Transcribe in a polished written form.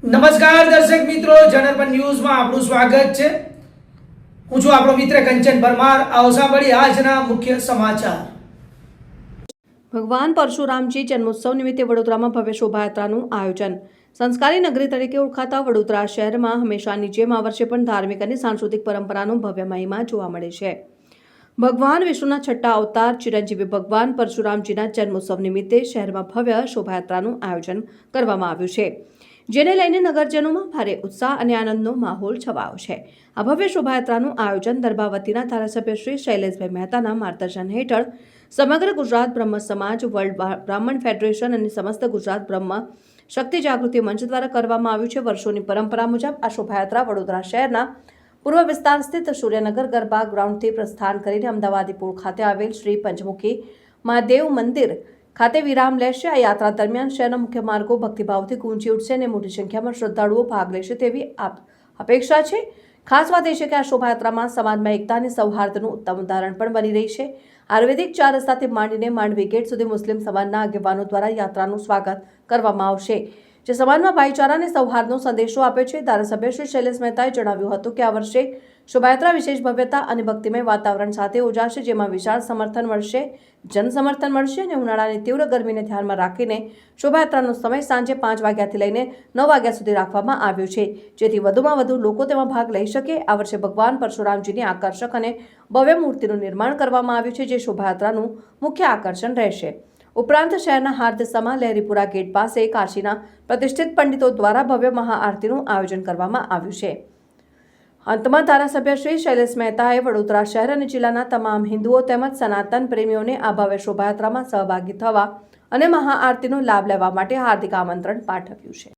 નમસ્કાર દર્શક મિત્રો, જનરપન ન્યૂઝમાં આપનું સ્વાગત છે। હું છું આપણો મિત્ર કંચન પરમાર। આવો સાંભળીએ આજના મુખ્ય સમાચાર। ભગવાન પરશુરામજી જન્મોત્સવ નિમિત્તે વડોદરામાં ભવ્ય શોભાયાત્રાનું આયોજન। સંસ્કારી નગરી તરીકે ઓળખાતા વડોદરા શહેરમાં હંમેશાની જેમ આ વર્ષે પણ ધાર્મિક અને સાંસ્કૃતિક પરંપરાનો ભવ્ય મહિમા જોવા મળે છે। ભગવાન વિષ્ણુના છઠ્ઠા અવતાર ચિરંજીવી ભગવાન પરશુરામજીના જન્મોત્સવ નિમિત્તે શહેરમાં ભવ્ય શોભાયાત્રાનું આયોજન કરવામાં આવ્યું છે, જેને લઈને નગરજનોમાં ભારે ઉત્સાહ અને આનંદનો માહોલ છવાયો છે। આ ભવ્ય શોભાયાત્રાનું આયોજન દર્ભાવતીના ધારાસભ્ય શ્રી શૈલેષભાઈ મહેતાના માર્ગદર્શન હેઠળ સમગ્ર ગુજરાત બ્રહ્મ સમાજ, વર્લ્ડ બ્રાહ્મણ ફેડરેશન અને સમસ્ત ગુજરાત બ્રહ્મ શક્તિ જાગૃતિ મંચ દ્વારા કરવામાં આવ્યું છે। વર્ષોની પરંપરા મુજબ આ શોભાયાત્રા વડોદરા શહેરના પૂર્વ વિસ્તાર સ્થિત સૂર્યનગર ગરબા ગ્રાઉન્ડથી પ્રસ્થાન કરીને અમદાવાદી પુલ ખાતે આવેલ શ્રી પંચમુખી મહાદેવ મંદિર ખાતે વિરામ લેશે। આ યાત્રા દરમિયાન શહેરના મુખ્ય માર્ગો ભક્તિભાવથી ગુંજી ઉઠશે અને મોટી સંખ્યામાં શ્રદ્ધાળુઓ ભાગ લેશે તેવી અપેક્ષા છે। ખાસ વાત એ છે કે આ શોભાયાત્રામાં સમાજમાં એકતા અને સૌહાર્દનું ઉત્તમ ઉદાહરણ પણ બની રહી છે। આયુર્વેદિક 4 રસ્તાથી માંડીને માંડવી ગેટ સુધી મુસ્લિમ સમાજના આગેવાનો દ્વારા યાત્રાનું સ્વાગત કરવામાં આવશે, જે સમાજમાં ભાઈચારા અને સૌહાર્દનો સંદેશો આપે છે। ધારાસભ્ય શ્રી શૈલેષ મહેતાએ જણાવ્યું હતું કે આ વર્ષે શોભાયાત્રા વિશેષ ભવ્યતા અને ભક્તિમય વાતાવરણ સાથે યોજાશે, જેમાં વિશાળ સમર્થન મળશે, જનસમર્થન મળશે અને ઉનાળાની તીવ્ર ગરમીને ધ્યાનમાં રાખીને શોભાયાત્રાનો સમય સાંજે 5 વાગ્યાથી લઈને 9 વાગ્યા સુધી રાખવામાં આવ્યો છે, જેથી વધુમાં વધુ લોકો તેમાં ભાગ લઈ શકે। આ વર્ષે ભગવાન પરશુરામજીની આકર્ષક અને ભવ્ય મૂર્તિનું નિર્માણ કરવામાં આવ્યું છે, જે શોભાયાત્રાનું મુખ્ય આકર્ષણ રહેશે। ઉપરાંત શહેરના હાર્દસમા લહેરીપુરા ગેટ પાસે કાશીના પ્રતિષ્ઠિત પંડિતો દ્વારા ભવ્ય મહાઆરતીનું આયોજન કરવામાં આવ્યું છે। અંતમાં ધારાસભ્ય શ્રી શૈલેષ મહેતાએ વડોદરા શહેર અને જિલ્લાના તમામ હિન્દુઓ તેમજ સનાતન પ્રેમીઓને આ ભવ્ય શોભાયાત્રામાં સહભાગી થવા અને મહાઆરતીનો લાભ લેવા માટે હાર્દિક આમંત્રણ પાઠવ્યું છે।